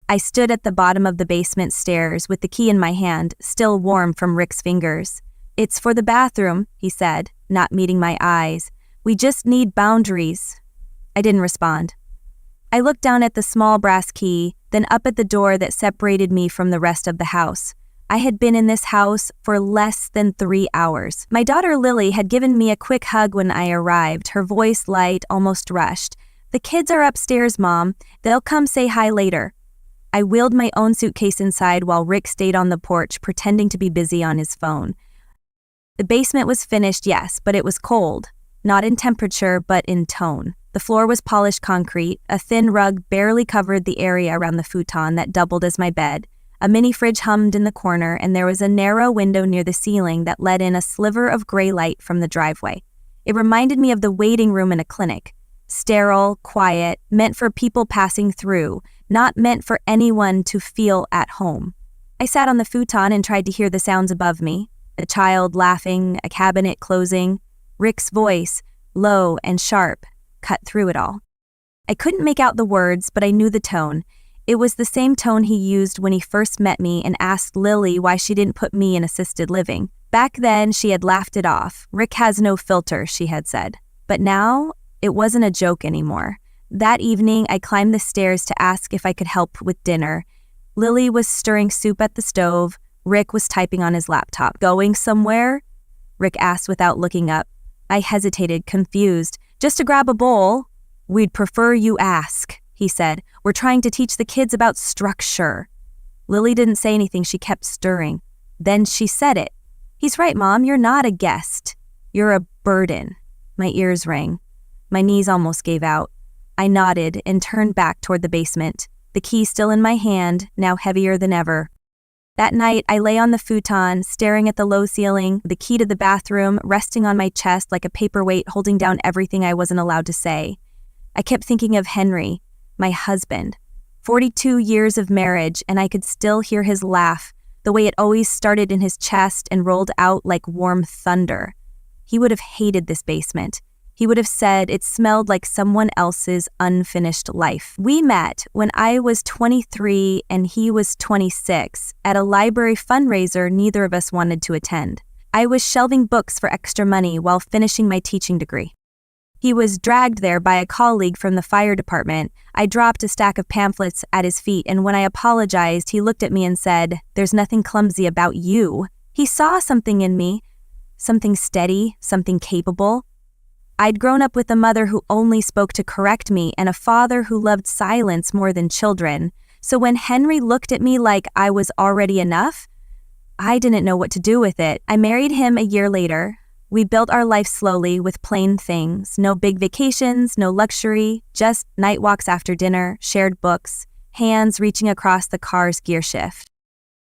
I stood at the bottom of the basement stairs with the key in my hand, still warm from Rick's fingers. "It's for the bathroom," he said, not meeting my eyes. "We just need boundaries." I didn't respond. I looked down at the small brass key, then up at the door that separated me from the rest of the house. I had been in this house for less than 3 hours. My daughter Lily had given me a quick hug when I arrived, her voice light, almost rushed. "The kids are upstairs, Mom. They'll come say hi later." I wheeled my own suitcase inside while Rick stayed on the porch, pretending to be busy on his phone. The basement was finished, yes, but it was cold. Not in temperature, but in tone. The floor was polished concrete, a thin rug barely covered the area around the futon that doubled as my bed. A mini fridge hummed in the corner, and there was a narrow window near the ceiling that let in a sliver of gray light from the driveway. It reminded me of the waiting room in a clinic. Sterile, quiet, meant for people passing through, not meant for anyone to feel at home. I sat on the futon and tried to hear the sounds above me. A child laughing, a cabinet closing. Rick's voice, low and sharp, cut through it all. I couldn't make out the words, but I knew the tone. It was the same tone he used when he first met me and asked Lily why she didn't put me in assisted living. Back then, she had laughed it off. "Rick has no filter," she had said. But now, it wasn't a joke anymore. That evening, I climbed the stairs to ask if I could help with dinner. Lily was stirring soup at the stove. Rick was typing on his laptop. "Going somewhere?" Rick asked without looking up. I hesitated, confused. "Just to grab a bowl." "We'd prefer you ask," he said. "We're trying to teach the kids about structure." Lily didn't say anything. She kept stirring. Then she said it. "He's right, Mom. You're not a guest. You're a burden." My ears rang. My knees almost gave out. I nodded and turned back toward the basement, the key still in my hand, now heavier than ever. That night, I lay on the futon, staring at the low ceiling, the key to the bathroom resting on my chest like a paperweight holding down everything I wasn't allowed to say. I kept thinking of Henry, my husband. 42 years of marriage, and I could still hear his laugh, the way it always started in his chest and rolled out like warm thunder. He would have hated this basement. He would have said it smelled like someone else's unfinished life. We met when I was 23 and he was 26 at a library fundraiser neither of us wanted to attend. I was shelving books for extra money while finishing my teaching degree. He was dragged there by a colleague from the fire department. I dropped a stack of pamphlets at his feet, and when I apologized, he looked at me and said, "There's nothing clumsy about you." He saw something in me, something steady, something capable. I'd grown up with a mother who only spoke to correct me and a father who loved silence more than children. So when Henry looked at me like I was already enough, I didn't know what to do with it. I married him a year later. We built our life slowly with plain things. No big vacations, no luxury, just night walks after dinner, shared books, hands reaching across the car's gear shift.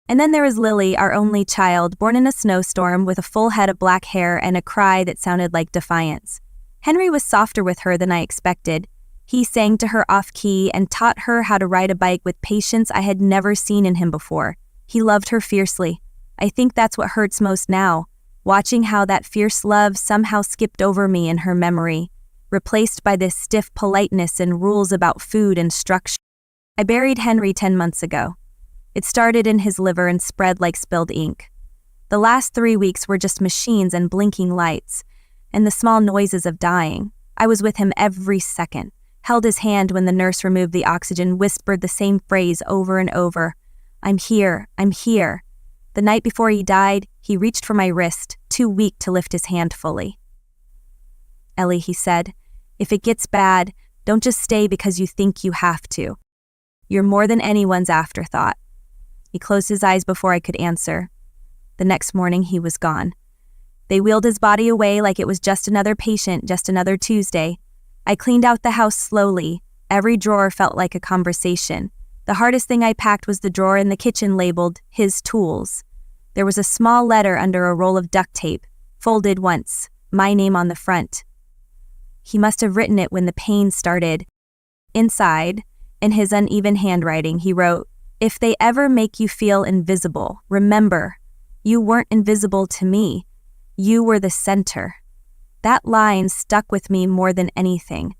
And then there was Lily, our only child, born in a snowstorm with a full head of black hair and a cry that sounded like defiance. Henry was softer with her than I expected. He sang to her off-key and taught her how to ride a bike with patience I had never seen in him before. He loved her fiercely. I think that's what hurts most now, watching how that fierce love somehow skipped over me in her memory, replaced by this stiff politeness and rules about food and structure. I buried Henry 10 months ago. It started in his liver and spread like spilled ink. The last 3 weeks were just machines and blinking lights, and the small noises of dying. I was with him every second, held his hand when the nurse removed the oxygen, whispered the same phrase over and over. "I'm here, I'm here." The night before he died, he reached for my wrist, too weak to lift his hand fully. "Ellie," he said, "if it gets bad, don't just stay because you think you have to. You're more than anyone's afterthought." He closed his eyes before I could answer. The next morning, he was gone. They wheeled his body away like it was just another patient, just another Tuesday. I cleaned out the house slowly. Every drawer felt like a conversation. The hardest thing I packed was the drawer in the kitchen labeled, "His Tools." There was a small letter under a roll of duct tape, folded once, my name on the front. He must have written it when the pain started. Inside, in his uneven handwriting, he wrote, "If they ever make you feel invisible, remember, you weren't invisible to me. You were the center." That line stuck with me more than anything.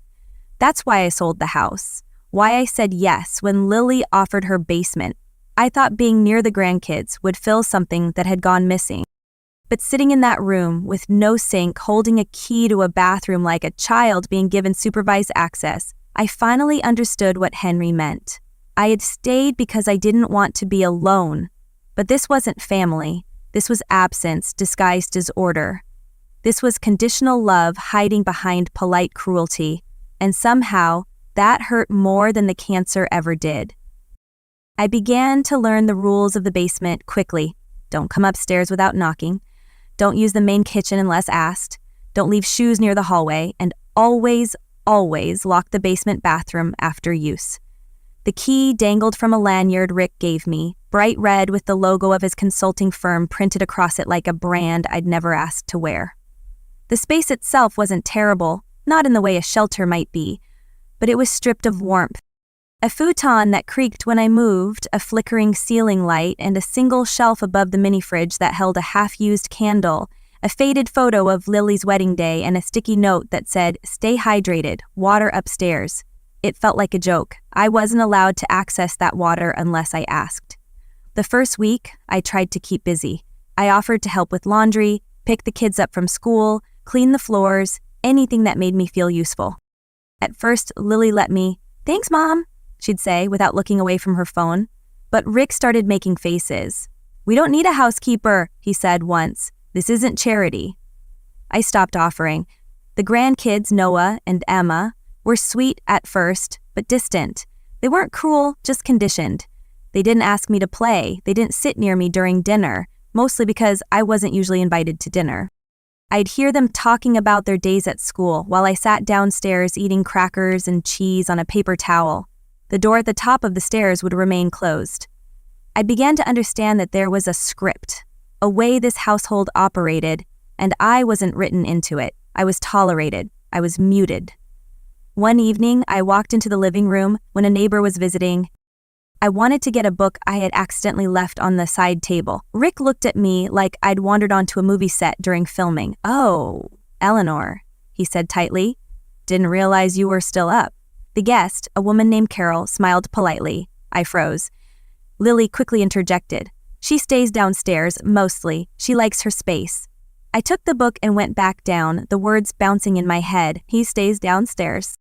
That's why I sold the house. why I said yes when Lily offered her basement. I thought being near the grandkids would fill something that had gone missing. But sitting in that room with no sink, holding a key to a bathroom like a child being given supervised access, I finally understood what Henry meant. I had stayed because I didn't want to be alone. But this wasn't family. This was absence disguised as order. This was conditional love hiding behind polite cruelty. And somehow, that hurt more than the cancer ever did. I began to learn the rules of the basement quickly. Don't come upstairs without knocking. Don't use the main kitchen unless asked. Don't leave shoes near the hallway. And always lock the basement bathroom after use. The key dangled from a lanyard Rick gave me, bright red with the logo of his consulting firm printed across it like a brand I'd never asked to wear. The space itself wasn't terrible, not in the way a shelter might be, but it was stripped of warmth. A futon that creaked when I moved, a flickering ceiling light, and a single shelf above the mini-fridge that held a half-used candle, a faded photo of Lily's wedding day, and a sticky note that said, "Stay hydrated, water upstairs." It felt like a joke. I wasn't allowed to access that water unless I asked. The first week, I tried to keep busy. I offered to help with laundry, pick the kids up from school, clean the floors, anything that made me feel useful. At first, Lily let me. "Thanks, Mom," she'd say without looking away from her phone. But Rick started making faces. "We don't need a housekeeper," he said once. "This isn't charity." I stopped offering. The grandkids, Noah and Emma, were sweet at first, but distant. They weren't cruel, just conditioned. They didn't ask me to play. They didn't sit near me during dinner, mostly because I wasn't usually invited to dinner. I'd hear them talking about their days at school while I sat downstairs eating crackers and cheese on a paper towel. The door at the top of the stairs would remain closed. I began to understand that there was a script, a way this household operated, and I wasn't written into it. I was tolerated. I was muted. One evening, I walked into the living room when a neighbor was visiting. I wanted to get a book I had accidentally left on the side table. Rick looked at me like I'd wandered onto a movie set during filming. "Oh, Eleanor," he said tightly. "Didn't realize you were still up." The guest, a woman named Carol, smiled politely. I froze. Lily quickly interjected. "She stays downstairs, mostly. She likes her space." I took the book and went back down, the words bouncing in my head. "He stays downstairs."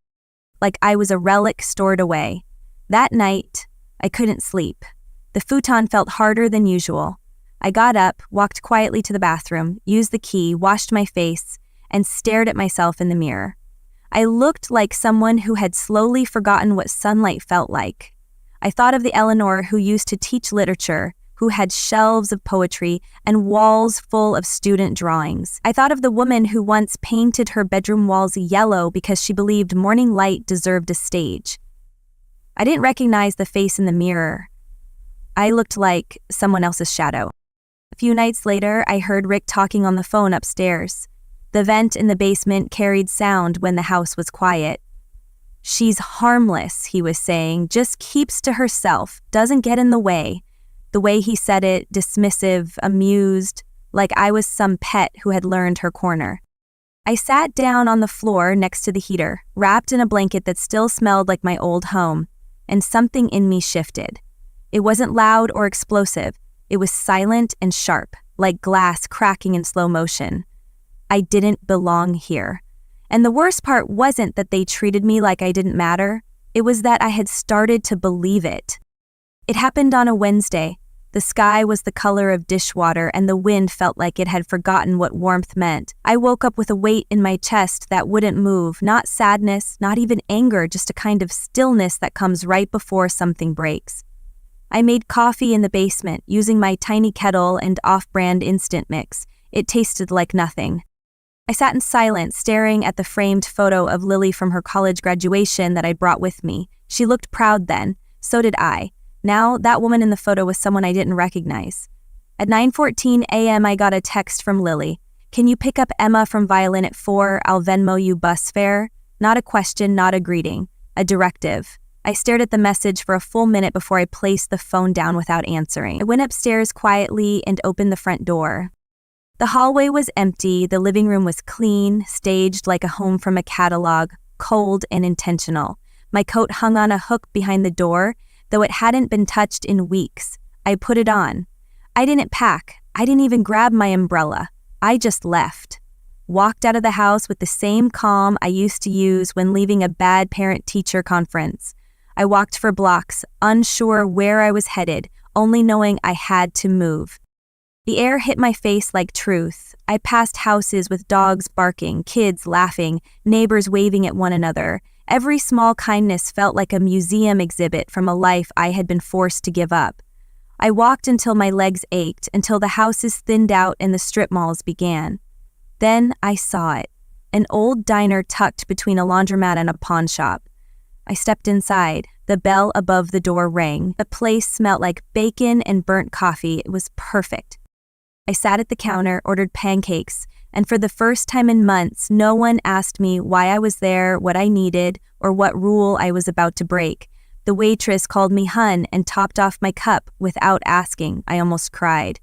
Like I was a relic stored away. That night, I couldn't sleep. The futon felt harder than usual. I got up, walked quietly to the bathroom, used the key, washed my face, and stared at myself in the mirror. I looked like someone who had slowly forgotten what sunlight felt like. I thought of the Eleanor who used to teach literature, who had shelves of poetry and walls full of student drawings. I thought of the woman who once painted her bedroom walls yellow because she believed morning light deserved a stage. I didn't recognize the face in the mirror. I looked like someone else's shadow. A few nights later, I heard Rick talking on the phone upstairs. The vent in the basement carried sound when the house was quiet. "She's harmless," he was saying, "just keeps to herself, doesn't get in the way." The way he said it, dismissive, amused, like I was some pet who had learned her corner. I sat down on the floor next to the heater, wrapped in a blanket that still smelled like my old home, and something in me shifted. It wasn't loud or explosive. It was silent and sharp, like glass cracking in slow motion. I didn't belong here. And the worst part wasn't that they treated me like I didn't matter. It was that I had started to believe it. It happened on a Wednesday. The sky was the color of dishwater and the wind felt like it had forgotten what warmth meant. I woke up with a weight in my chest that wouldn't move, not sadness, not even anger, just a kind of stillness that comes right before something breaks. I made coffee in the basement using my tiny kettle and off-brand instant mix. It tasted like nothing. I sat in silence, staring at the framed photo of Lily from her college graduation that I'd brought with me. She looked proud then. So did I. Now, that woman in the photo was someone I didn't recognize. At 9:14 a.m., I got a text from Lily. "Can you pick up Emma from violin at 4? I'll Venmo you bus fare." Not a question, not a greeting. A directive. I stared at the message for a full minute before I placed the phone down without answering. I went upstairs quietly and opened the front door. The hallway was empty, the living room was clean, staged like a home from a catalog, cold and intentional. My coat hung on a hook behind the door, though it hadn't been touched in weeks. I put it on. I didn't pack. I didn't even grab my umbrella. I just left. Walked out of the house with the same calm I used to use when leaving a bad parent-teacher conference. I walked for blocks, unsure where I was headed, only knowing I had to move. The air hit my face like truth. I passed houses with dogs barking, kids laughing, neighbors waving at one another. Every small kindness felt like a museum exhibit from a life I had been forced to give up. I walked until my legs ached, until the houses thinned out and the strip malls began. Then I saw it, an old diner tucked between a laundromat and a pawn shop. I stepped inside. The bell above the door rang. The place smelled like bacon and burnt coffee. It was perfect. I sat at the counter, ordered pancakes, and for the first time in months, no one asked me why I was there, what I needed, or what rule I was about to break. The waitress called me hun and topped off my cup without asking. I almost cried.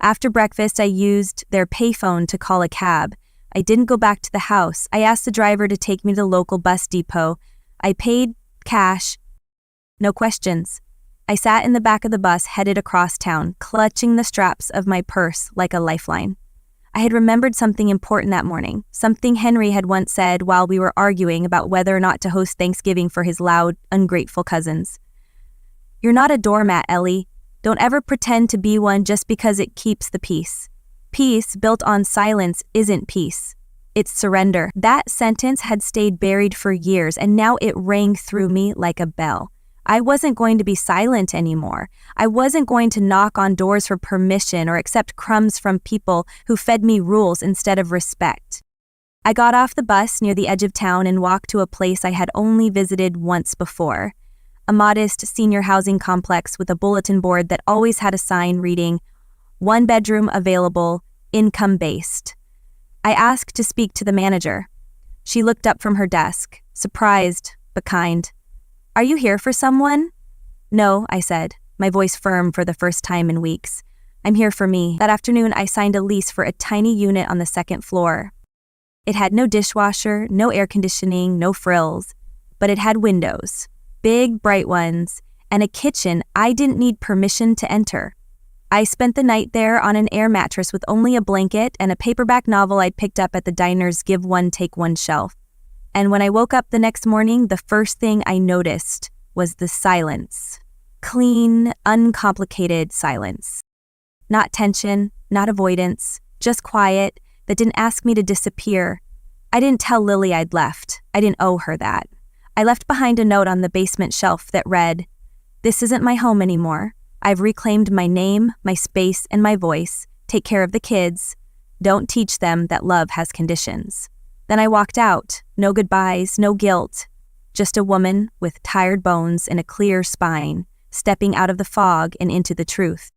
After breakfast, I used their payphone to call a cab. I didn't go back to the house. I asked the driver to take me to the local bus depot. I paid cash. No questions. I sat in the back of the bus headed across town, clutching the straps of my purse like a lifeline. I had remembered something important that morning, something Henry had once said while we were arguing about whether or not to host Thanksgiving for his loud, ungrateful cousins. "You're not a doormat, Ellie. Don't ever pretend to be one just because it keeps the peace. Peace built on silence isn't peace. It's surrender." That sentence had stayed buried for years, and now it rang through me like a bell. I wasn't going to be silent anymore. I wasn't going to knock on doors for permission or accept crumbs from people who fed me rules instead of respect. I got off the bus near the edge of town and walked to a place I had only visited once before. A modest senior housing complex with a bulletin board that always had a sign reading, "One bedroom available, income-based." I asked to speak to the manager. She looked up from her desk, surprised but kind. "Are you here for someone?" "No," I said, my voice firm for the first time in weeks. "I'm here for me." That afternoon, I signed a lease for a tiny unit on the second floor. It had no dishwasher, no air conditioning, no frills, but it had windows, big, bright ones, and a kitchen I didn't need permission to enter. I spent the night there on an air mattress with only a blanket and a paperback novel I'd picked up at the diner's Give One, Take One shelf. And when I woke up the next morning, the first thing I noticed was the silence. Clean, uncomplicated silence. Not tension, not avoidance, just quiet that didn't ask me to disappear. I didn't tell Lily I'd left. I didn't owe her that. I left behind a note on the basement shelf that read, "This isn't my home anymore. I've reclaimed my name, my space, and my voice. Take care of the kids. Don't teach them that love has conditions." Then I walked out. No goodbyes, no guilt. Just a woman with tired bones and a clear spine, stepping out of the fog and into the truth.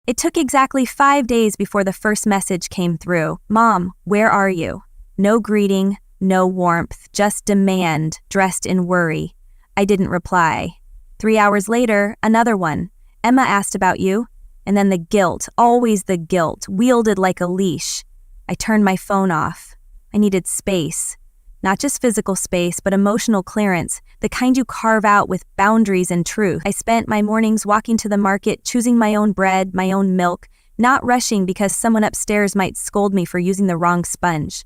It took exactly 5 days before the first message came through. "Mom, where are you?" No greeting, no warmth, just demand dressed in worry. I didn't reply. 3 hours later, another one. "Emma asked about you." And then the guilt, always the guilt, wielded like a leash. I turned my phone off. I needed space. Not just physical space, but emotional clearance, the kind you carve out with boundaries and truth. I spent my mornings walking to the market, choosing my own bread, my own milk, not rushing because someone upstairs might scold me for using the wrong sponge.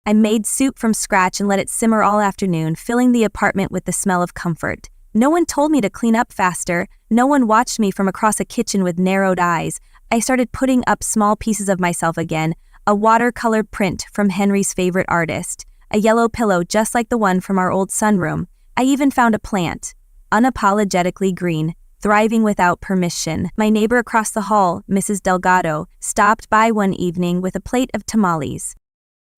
I made soup from scratch and let it simmer all afternoon, filling the apartment with the smell of comfort. No one told me to clean up faster. No one watched me from across a kitchen with narrowed eyes. I started putting up small pieces of myself again, a watercolor print from Henry's favorite artist, a yellow pillow just like the one from our old sunroom. I even found a plant, unapologetically green, thriving without permission. My neighbor across the hall, Mrs. Delgado, stopped by one evening with a plate of tamales.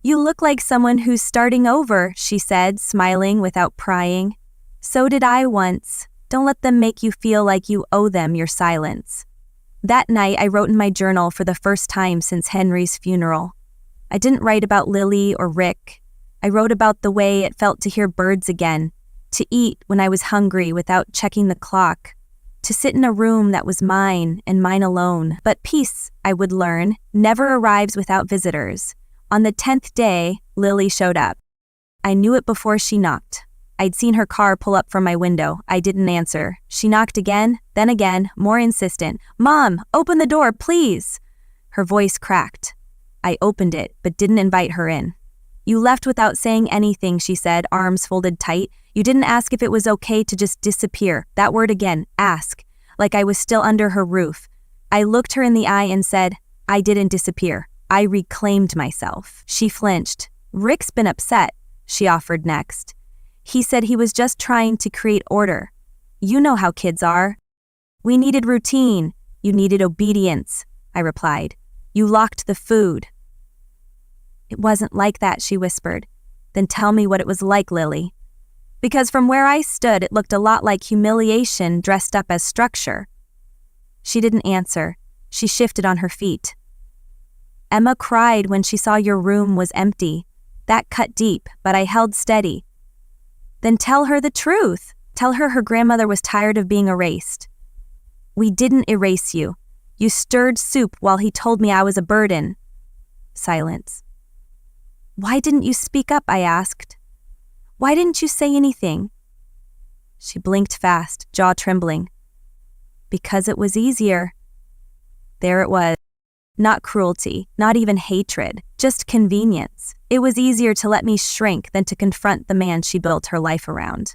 "You look like someone who's starting over," she said, smiling without prying. "So did I once. Don't let them make you feel like you owe them your silence." That night, I wrote in my journal for the first time since Henry's funeral. I didn't write about Lily or Rick. I wrote about the way it felt to hear birds again, to eat when I was hungry without checking the clock, to sit in a room that was mine and mine alone. But peace, I would learn, never arrives without visitors. On the 10th day, Lily showed up. I knew it before she knocked. I'd seen her car pull up from my window. I didn't answer. She knocked again, then again, more insistent. "Mom, open the door, please." Her voice cracked. I opened it, but didn't invite her in. "You left without saying anything," she said, arms folded tight. "You didn't ask if it was okay to just disappear." That word again, ask, like I was still under her roof. I looked her in the eye and said, "I didn't disappear. I reclaimed myself." She flinched. "Rick's been upset," she offered next. "He said he was just trying to create order. You know how kids are." "We needed routine. You needed obedience," I replied. "You locked the food." "It wasn't like that," she whispered. "Then tell me what it was like, Lily." Because from where I stood, it looked a lot like humiliation dressed up as structure. She didn't answer. She shifted on her feet. "Emma cried when she saw your room was empty. That cut deep, but I held steady." "Then tell her the truth. Tell her grandmother was tired of being erased." "We didn't erase you. You stirred soup while he told me I was a burden." Silence. "Why didn't you speak up?" I asked. "Why didn't you say anything?" She blinked fast, jaw trembling. "Because it was easier." There it was. Not cruelty, not even hatred, just convenience. It was easier to let me shrink than to confront the man she built her life around.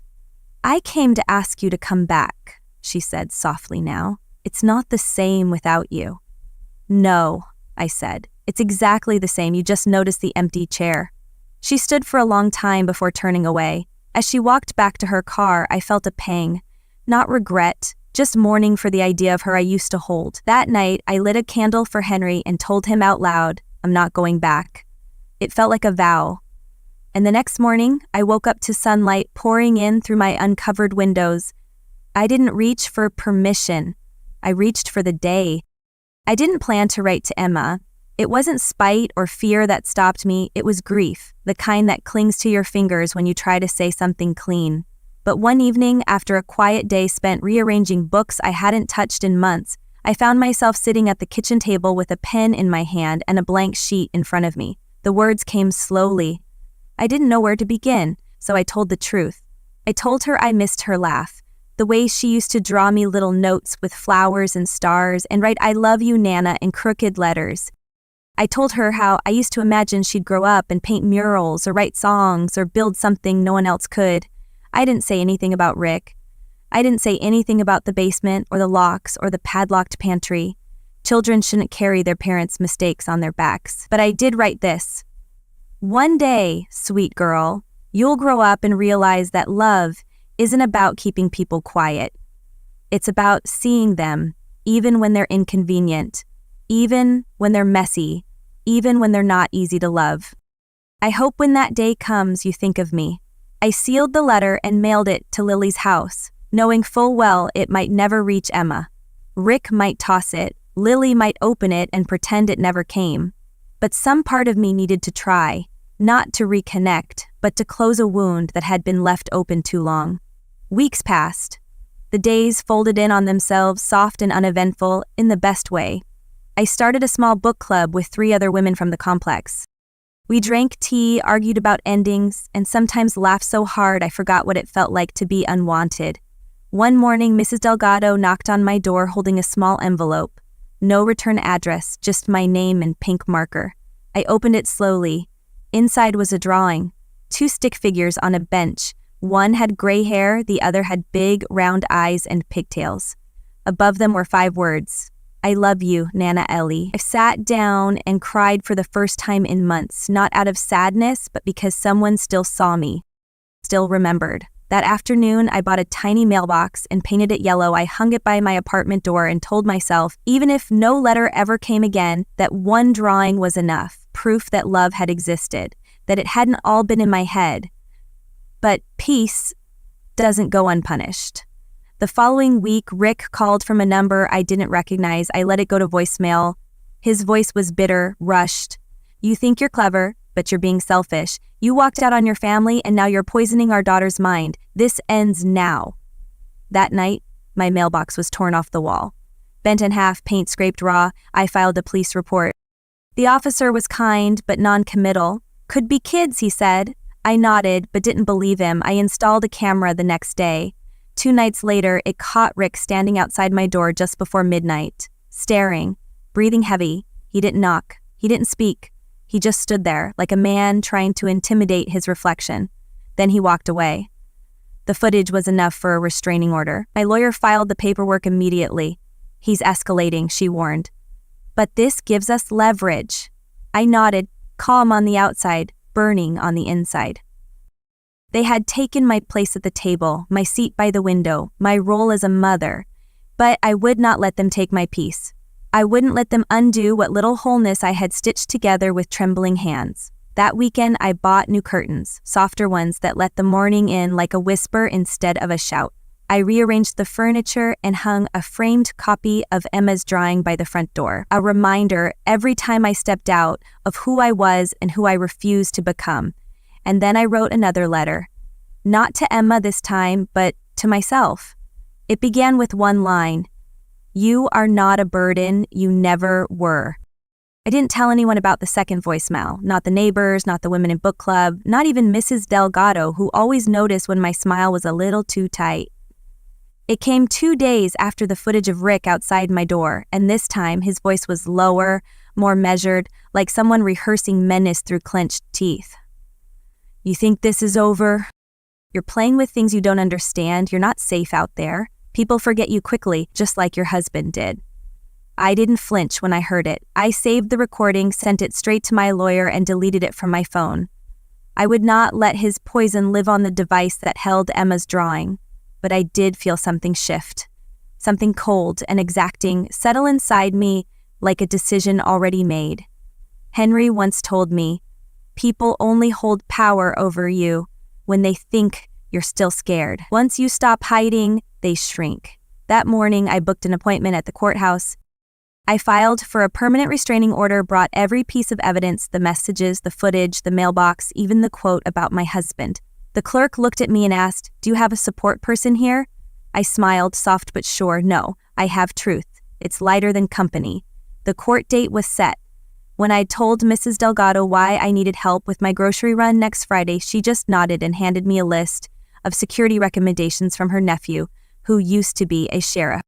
"I came to ask you to come back," she said softly now. "It's not the same without you." "No," I said. "It's exactly the same. You just noticed the empty chair." She stood for a long time before turning away. As she walked back to her car, I felt a pang. Not regret, just mourning for the idea of her I used to hold. That night, I lit a candle for Henry and told him out loud, "I'm not going back." It felt like a vow. And the next morning, I woke up to sunlight pouring in through my uncovered windows. I didn't reach for permission. I reached for the day. I didn't plan to write to Emma. It wasn't spite or fear that stopped me, it was grief, the kind that clings to your fingers when you try to say something clean. But one evening, after a quiet day spent rearranging books I hadn't touched in months, I found myself sitting at the kitchen table with a pen in my hand and a blank sheet in front of me. The words came slowly. I didn't know where to begin, so I told the truth. I told her I missed her laugh, the way she used to draw me little notes with flowers and stars and write "I love you, Nana" in crooked letters. I told her how I used to imagine she'd grow up and paint murals or write songs or build something no one else could. I didn't say anything about Rick. I didn't say anything about the basement or the locks or the padlocked pantry. Children shouldn't carry their parents' mistakes on their backs. But I did write this. "One day, sweet girl, you'll grow up and realize that love isn't about keeping people quiet. It's about seeing them, even when they're inconvenient, even when they're messy, even when they're not easy to love. I hope when that day comes, you think of me." I sealed the letter and mailed it to Lily's house, knowing full well it might never reach Emma. Rick might toss it, Lily might open it and pretend it never came. But some part of me needed to try, not to reconnect, but to close a wound that had been left open too long. Weeks passed. The days folded in on themselves, soft and uneventful, in the best way. I started a small book club with 3 other women from the complex. We drank tea, argued about endings, and sometimes laughed so hard I forgot what it felt like to be unwanted. One morning, Mrs. Delgado knocked on my door holding a small envelope. No return address, just my name and pink marker. I opened it slowly. Inside was a drawing. 2 stick figures on a bench. One had gray hair, the other had big, round eyes and pigtails. Above them were 5 words. "I love you, Nana Ellie." I sat down and cried for the first time in months, not out of sadness, but because someone still saw me, still remembered. That afternoon, I bought a tiny mailbox and painted it yellow. I hung it by my apartment door and told myself, even if no letter ever came again, that one drawing was enough, proof that love had existed, that it hadn't all been in my head. But peace doesn't go unpunished. The following week, Rick called from a number I didn't recognize. I let it go to voicemail. His voice was bitter, rushed. "You think you're clever, but you're being selfish. You walked out on your family and now you're poisoning our daughter's mind. This ends now." That night, my mailbox was torn off the wall. Bent in half, paint scraped raw, I filed a police report. The officer was kind but non-committal. "Could be kids," he said. I nodded, but didn't believe him. I installed a camera the next day. 2 nights later, it caught Rick standing outside my door just before midnight, staring, breathing heavy. He didn't knock. He didn't speak. He just stood there, like a man trying to intimidate his reflection. Then he walked away. The footage was enough for a restraining order. My lawyer filed the paperwork immediately. He's escalating, she warned. But this gives us leverage. I nodded, calm on the outside, burning on the inside. They had taken my place at the table, my seat by the window, my role as a mother. But I would not let them take my peace. I wouldn't let them undo what little wholeness I had stitched together with trembling hands. That weekend, I bought new curtains, softer ones that let the morning in like a whisper instead of a shout. I rearranged the furniture and hung a framed copy of Emma's drawing by the front door, a reminder every time I stepped out of who I was and who I refused to become. And then I wrote another letter. Not to Emma this time, but to myself. It began with one line. You are not a burden, you never were. I didn't tell anyone about the second voicemail, not the neighbors, not the women in book club, not even Mrs. Delgado, who always noticed when my smile was a little too tight. It came 2 days after the footage of Rick outside my door, and this time his voice was lower, more measured, like someone rehearsing menace through clenched teeth. You think this is over? You're playing with things you don't understand. You're not safe out there. People forget you quickly, just like your husband did. I didn't flinch when I heard it. I saved the recording, sent it straight to my lawyer, and deleted it from my phone. I would not let his poison live on the device that held Emma's drawing, but I did feel something shift. Something cold and exacting settle inside me like a decision already made. Henry once told me, people only hold power over you when they think you're still scared. Once you stop hiding, they shrink. That morning, I booked an appointment at the courthouse. I filed for a permanent restraining order, brought every piece of evidence, the messages, the footage, the mailbox, even the quote about my husband. The clerk looked at me and asked, do you have a support person here? I smiled, soft but sure. No, I have truth. It's lighter than company. The court date was set. When I told Mrs. Delgado why I needed help with my grocery run next Friday, she just nodded and handed me a list of security recommendations from her nephew, who used to be a sheriff.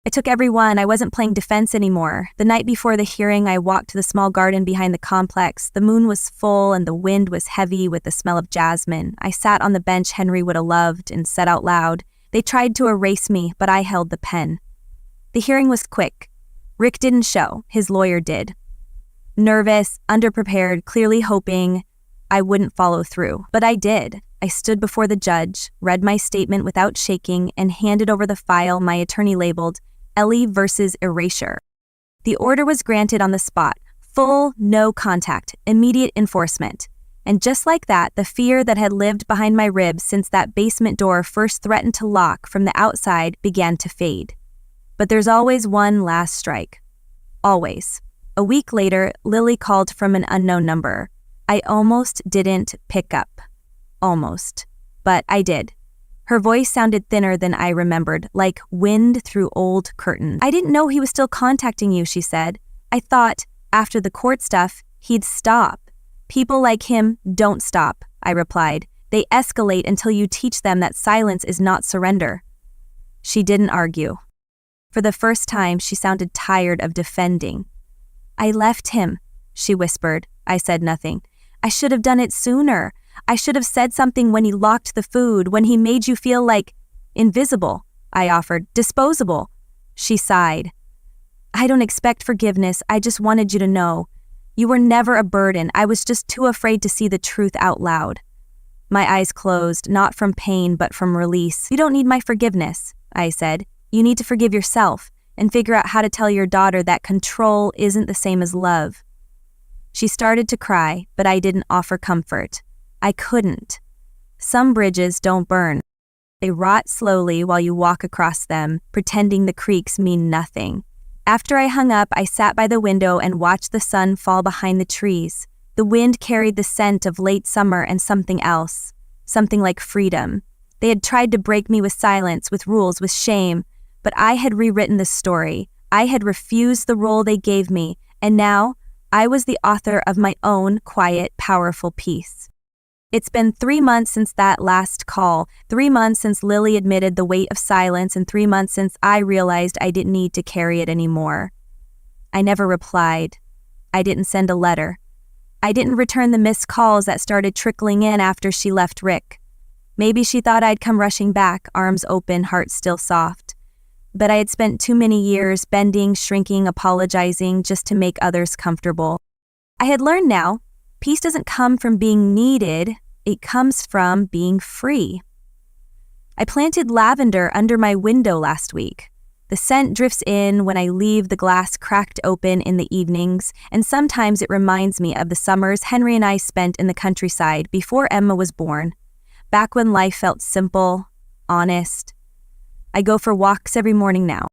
I took every one. I wasn't playing defense anymore. The night before the hearing, I walked to the small garden behind the complex. The moon was full and the wind was heavy with the smell of jasmine. I sat on the bench Henry would have loved and said out loud, they tried to erase me, but I held the pen. The hearing was quick. Rick didn't show. His lawyer did. Nervous, underprepared, clearly hoping I wouldn't follow through. But I did. I stood before the judge, read my statement without shaking, and handed over the file my attorney labeled Ellie versus Erasure. The order was granted on the spot. Full, no contact, immediate enforcement. And just like that, the fear that had lived behind my ribs since that basement door first threatened to lock from the outside began to fade. But there's always one last strike. Always. A week later, Lily called from an unknown number. I almost didn't pick up. Almost. But I did. Her voice sounded thinner than I remembered, like wind through old curtains. I didn't know he was still contacting you, she said. I thought, after the court stuff, he'd stop. People like him don't stop, I replied. They escalate until you teach them that silence is not surrender. She didn't argue. For the first time, she sounded tired of defending. I left him, she whispered. I said nothing. I should have done it sooner. I should have said something when he locked the food, when he made you feel like invisible, I offered. Disposable. She sighed. I don't expect forgiveness. I just wanted you to know. You were never a burden. I was just too afraid to see the truth out loud. My eyes closed, not from pain, but from release. You don't need my forgiveness, I said. You need to forgive yourself and figure out how to tell your daughter that control isn't the same as love. She started to cry, but I didn't offer comfort. I couldn't. Some bridges don't burn. They rot slowly while you walk across them, pretending the creaks mean nothing. After I hung up, I sat by the window and watched the sun fall behind the trees. The wind carried the scent of late summer and something else, something like freedom. They had tried to break me with silence, with rules, with shame, but I had rewritten the story. I had refused the role they gave me, and now I was the author of my own quiet, powerful piece. It's been 3 months since that last call, 3 months since Lily admitted the weight of silence, and 3 months since I realized I didn't need to carry it anymore. I never replied. I didn't send a letter. I didn't return the missed calls that started trickling in after she left Rick. Maybe she thought I'd come rushing back, arms open, heart still soft. But I had spent too many years bending, shrinking, apologizing just to make others comfortable. I had learned now, peace doesn't come from being needed, it comes from being free. I planted lavender under my window last week. The scent drifts in when I leave the glass cracked open in the evenings, and sometimes it reminds me of the summers Henry and I spent in the countryside before Emma was born, back when life felt simple, honest. I go for walks every morning now.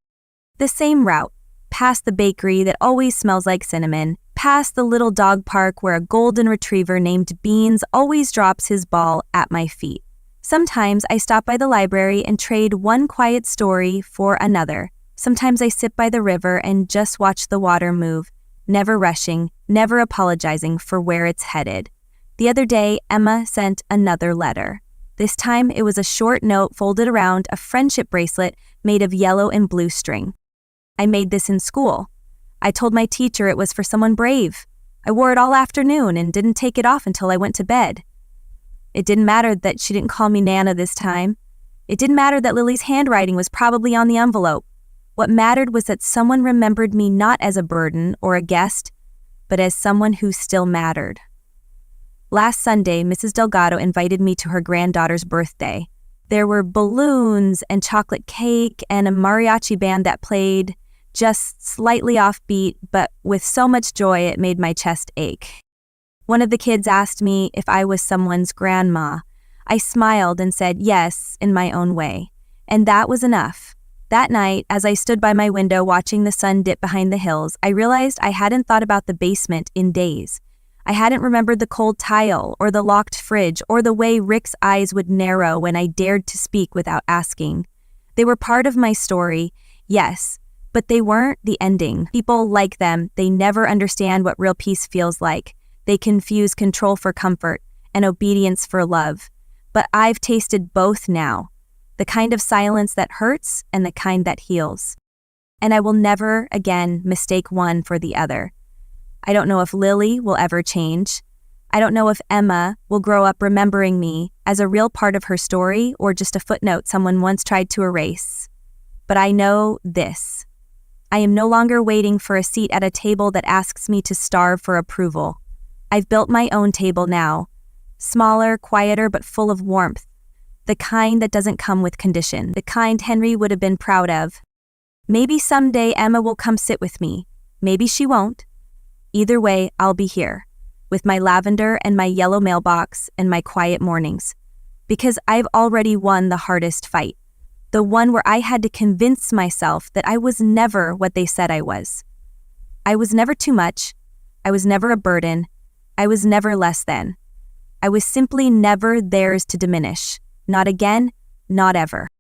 The same route, past the bakery that always smells like cinnamon, past the little dog park where a golden retriever named Beans always drops his ball at my feet. Sometimes I stop by the library and trade one quiet story for another. Sometimes I sit by the river and just watch the water move, never rushing, never apologizing for where it's headed. The other day, Emma sent another letter. This time, it was a short note folded around a friendship bracelet made of yellow and blue string. I made this in school. I told my teacher it was for someone brave. I wore it all afternoon and didn't take it off until I went to bed. It didn't matter that she didn't call me Nana this time. It didn't matter that Lily's handwriting was probably on the envelope. What mattered was that someone remembered me not as a burden or a guest, but as someone who still mattered. Last Sunday, Mrs. Delgado invited me to her granddaughter's birthday. There were balloons and chocolate cake and a mariachi band that played, just slightly offbeat, but with so much joy it made my chest ache. One of the kids asked me if I was someone's grandma. I smiled and said yes in my own way, and that was enough. That night, as I stood by my window watching the sun dip behind the hills, I realized I hadn't thought about the basement in days. I hadn't remembered the cold tile or the locked fridge or the way Rick's eyes would narrow when I dared to speak without asking. They were part of my story, yes, but they weren't the ending. People like them, they never understand what real peace feels like. They confuse control for comfort and obedience for love. But I've tasted both now, the kind of silence that hurts and the kind that heals. And I will never again mistake one for the other. I don't know if Lily will ever change. I don't know if Emma will grow up remembering me as a real part of her story or just a footnote someone once tried to erase. But I know this. I am no longer waiting for a seat at a table that asks me to starve for approval. I've built my own table now. Smaller, quieter, but full of warmth. The kind that doesn't come with condition. The kind Henry would have been proud of. Maybe someday Emma will come sit with me. Maybe she won't. Either way, I'll be here, with my lavender and my yellow mailbox and my quiet mornings. Because I've already won the hardest fight. The one where I had to convince myself that I was never what they said I was. I was never too much. I was never a burden. I was never less than. I was simply never theirs to diminish. Not again, not ever.